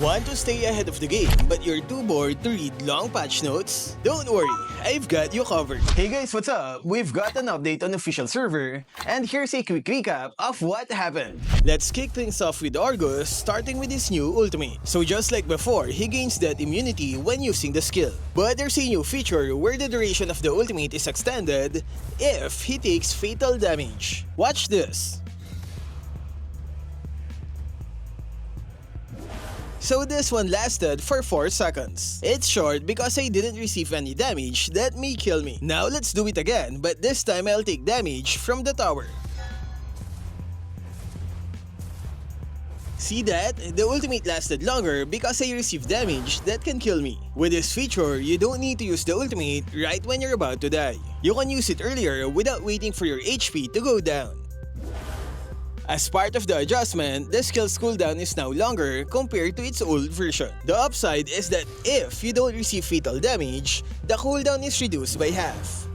Want to stay ahead of the game but you're too bored to read long patch notes? Don't worry, I've got you covered. Hey guys, what's up? We've got an update on the official server, and here's a quick recap of what happened. Let's kick things off with Argus, starting with his new ultimate. So just like before, he gains that immunity when using the skill. But there's a new feature where the duration of the ultimate is extended if he takes fatal damage. Watch this. So this one lasted for 4 seconds. It's short because I didn't receive any damage that may kill me. Now let's do it again, but this time I'll take damage from the tower. See that? The ultimate lasted longer because I received damage that can kill me. With this feature, you don't need to use the ultimate right when you're about to die. You can use it earlier without waiting for your HP to go down. As part of the adjustment, the skill's cooldown is now longer compared to its old version. The upside is that if you don't receive fatal damage, the cooldown is reduced by half.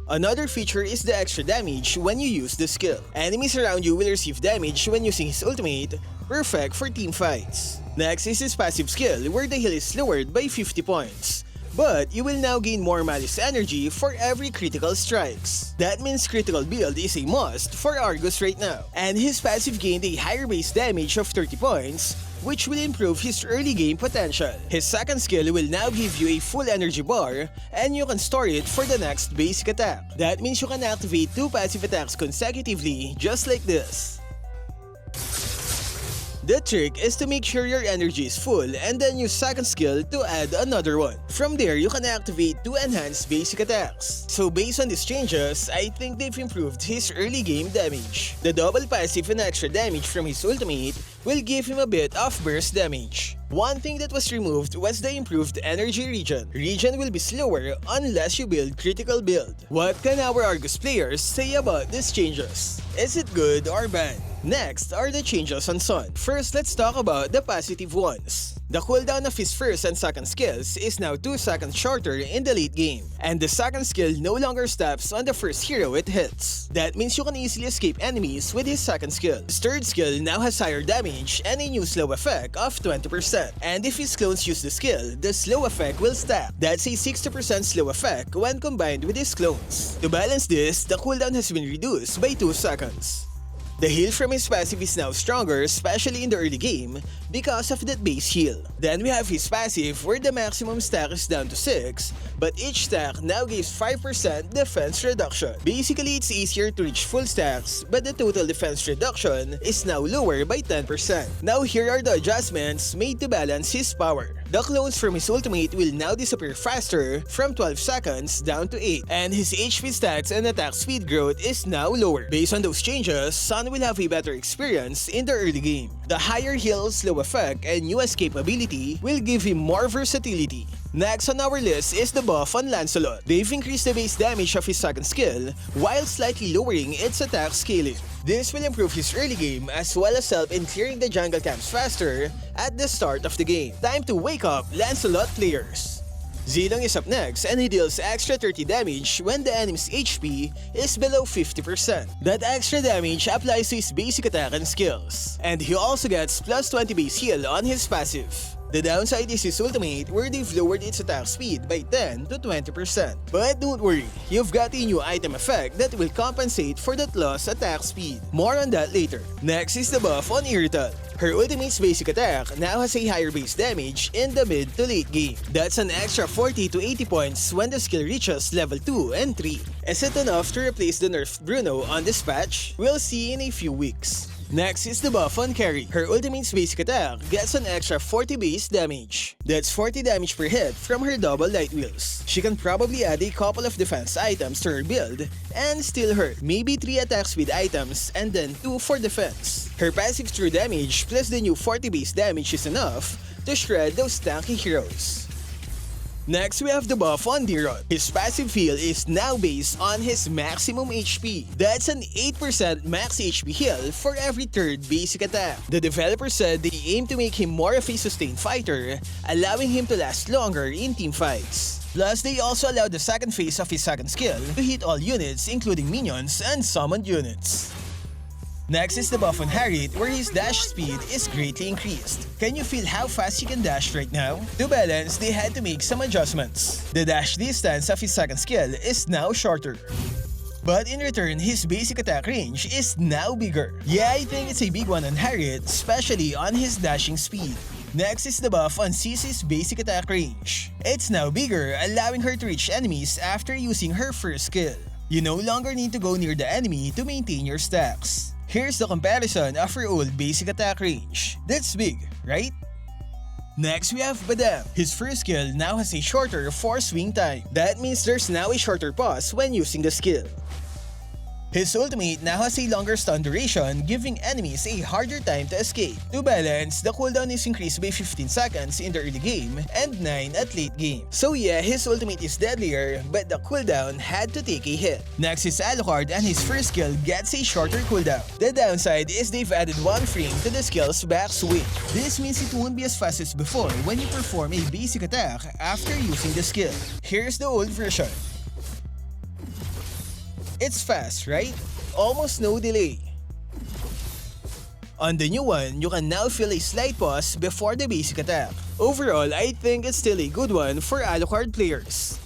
Another feature is the extra damage when you use the skill. Enemies around you will receive damage when using his ultimate, perfect for team fights. Next is his passive skill where the heal is lowered by 50 points. But you will now gain more Malice energy for every critical strikes. That means critical build is a must for Argus right now. And his passive gained a higher base damage of 30 points, which will improve his early game potential. His second skill will now give you a full energy bar, and you can store it for the next basic attack. That means you can activate 2 passive attacks consecutively, just like this. The trick is to make sure your energy is full and then use second skill to add another one. From there, you can activate 2 enhanced basic attacks. So based on these changes, I think they've improved his early game damage. The double passive and extra damage from his ultimate will give him a bit of burst damage. One thing that was removed was the improved energy regen. Regen will be slower unless you build critical build. What can our Argus players say about these changes? Is it good or bad? Next are the changes on Sun. First, let's talk about the positive ones. The cooldown of his first and second skills is now 2 seconds shorter in the late game, and the second skill no longer stops on the first hero it hits. That means you can easily escape enemies with his second skill. His third skill now has higher damage and a new slow effect of 20%. And if his clones use the skill, the slow effect will stack. That's a 60% slow effect when combined with his clones. To balance this, the cooldown has been reduced by 2 seconds. The heal from his passive is now stronger, especially in the early game, because of that base heal. Then we have his passive where the maximum stack is down to 6, but each stack now gives 5% defense reduction. Basically, it's easier to reach full stacks, but the total defense reduction is now lower by 10%. Now here are the adjustments made to balance his power. The clones from his ultimate will now disappear faster from 12 seconds down to 8, and his HP stats and attack speed growth is now lower. Based on those changes, Sun will have a better experience in the early game. The higher heal, slow effect, and new escape ability will give him more versatility. Next on our list is the buff on Lancelot. They've increased the base damage of his second skill while slightly lowering its attack scaling. This will improve his early game as well as help in clearing the jungle camps faster at the start of the game. Time to wake up, Lancelot players! Zilong is up next and he deals extra 30 damage when the enemy's HP is below 50%. That extra damage applies to his basic attack and skills. And he also gets plus 20 base heal on his passive. The downside is his ultimate where they've lowered its attack speed by 10 to 20%. But don't worry, you've got a new item effect that will compensate for that lost attack speed. More on that later. Next is the buff on Irrital. Her ultimate's basic attack now has a higher base damage in the mid to late game. That's an extra 40 to 80 points when the skill reaches level 2 and 3. Is it enough to replace the nerfed Bruno on this patch? We'll see in a few weeks. Next is the buff on Karrie. Her ultimate's basic attack gets an extra 40 base damage. That's 40 damage per hit from her double light wheels. She can probably add a couple of defense items to her build and still hurt. Maybe 3 attack speed items and then 2 for defense. Her passive true damage plus the new 40 base damage is enough to shred those tanky heroes. Next, we have the buff on Diron. His passive heal is now based on his maximum HP. That's an 8% max HP heal for every third basic attack. The developer said they aim to make him more of a sustained fighter, allowing him to last longer in team fights. Plus, they also allowed the second phase of his second skill to hit all units including minions and summoned units. Next is the buff on Harriet, where his dash speed is greatly increased. Can you feel how fast he can dash right now? To balance, they had to make some adjustments. The dash distance of his second skill is now shorter. But in return, his basic attack range is now bigger. Yeah, I think it's a big one on Harriet, especially on his dashing speed. Next is the buff on Cece's basic attack range. It's now bigger, allowing her to reach enemies after using her first skill. You no longer need to go near the enemy to maintain your stacks. Here's the comparison of her old basic attack range. That's big, right? Next, we have Badam. His first skill now has a shorter force swing time. That means there's now a shorter pause when using the skill. His ultimate now has a longer stun duration, giving enemies a harder time to escape. To balance, the cooldown is increased by 15 seconds in the early game and 9 at late game. So yeah, his ultimate is deadlier, but the cooldown had to take a hit. Next is Alucard, and his first skill gets a shorter cooldown. The downside is they've added 1 frame to the skill's back swing. This means it won't be as fast as before when you perform a basic attack after using the skill. Here's the old version. It's fast, right? Almost no delay. On the new one, you can now feel a slight pause before the basic attack. Overall, I think it's still a good one for Alucard players.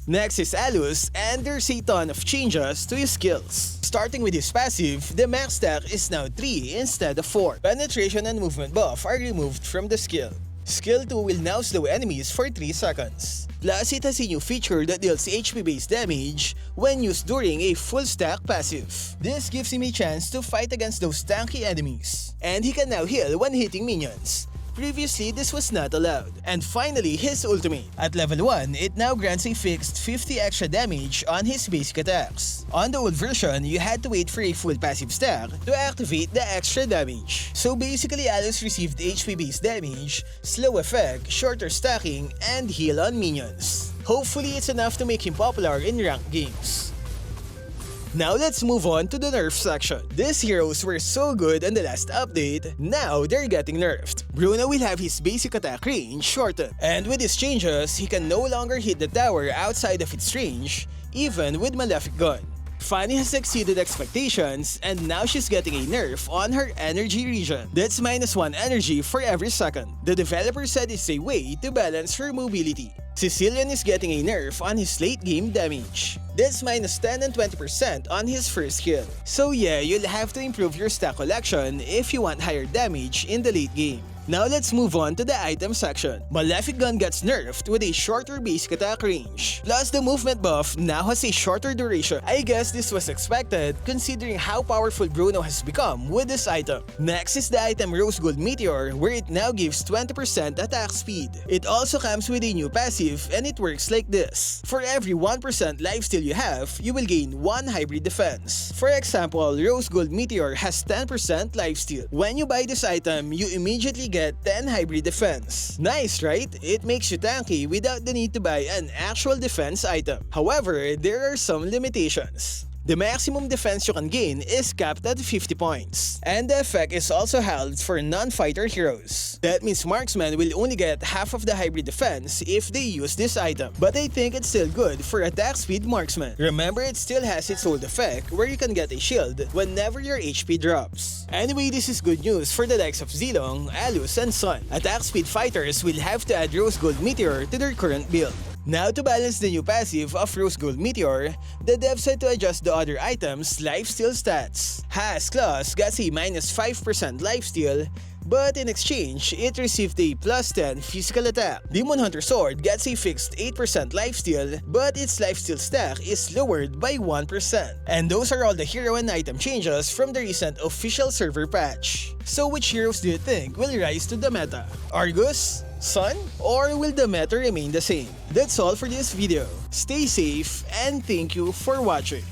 Next is Alus, and there's a ton of changes to his skills. Starting with his passive, the max stack is now 3 instead of 4. Penetration and movement buff are removed from the skill. Skill 2 will now slow enemies for 3 seconds. Plus, it has a new feature that deals HP-based damage when used during a full stack passive. This gives him a chance to fight against those tanky enemies. And he can now heal when hitting minions. Previously, this was not allowed. And finally, his ultimate. At level 1, it now grants a fixed 50 extra damage on his basic attacks. On the old version, you had to wait for a full passive stack to activate the extra damage. So basically, Alice received HP-based damage, slow effect, shorter stacking, and heal on minions. Hopefully, it's enough to make him popular in ranked games. Now let's move on to the nerf section. These heroes were so good in the last update, now they're getting nerfed. Bruno will have his basic attack range shortened, and with his changes, he can no longer hit the tower outside of its range, even with Malefic Gun. Fanny has exceeded expectations, and now she's getting a nerf on her energy regen. That's -1 energy for every second. The developer said it's a way to balance her mobility. Cecilion is getting a nerf on his late game damage. That's -10 and 20% on his first skill. So yeah, you'll have to improve your stack collection if you want higher damage in the late game. Now let's move on to the item section. Malefic Gun gets nerfed with a shorter basic attack range. Plus, the movement buff now has a shorter duration. I guess this was expected considering how powerful Bruno has become with this item. Next is the item Rose Gold Meteor, where it now gives 20% attack speed. It also comes with a new passive, and it works like this. For every 1% lifesteal you have, you will gain 1 hybrid defense. For example, Rose Gold Meteor has 10% lifesteal. When you buy this item, you immediately get 10 hybrid defense. Nice, right? It makes you tanky without the need to buy an actual defense item. However, there are some limitations. The maximum defense you can gain is capped at 50 points. And the effect is also held for non-fighter heroes. That means marksmen will only get half of the hybrid defense if they use this item. But I think it's still good for attack speed marksmen. Remember, it still has its old effect where you can get a shield whenever your HP drops. Anyway, this is good news for the likes of Zilong, Alus, and Sun. Attack speed fighters will have to add Rose Gold Meteor to their current build. Now, to balance the new passive of Rose Gold Meteor, the devs had to adjust the other items' lifesteal stats. Has Claws gets a -5% lifesteal, but in exchange, it received a +10 physical attack. Demon Hunter Sword gets a fixed 8% lifesteal, but its lifesteal stack is lowered by 1%. And those are all the hero and item changes from the recent official server patch. So which heroes do you think will rise to the meta? Argus? Sun? Or will the meta remain the same? That's all for this video. Stay safe and thank you for watching.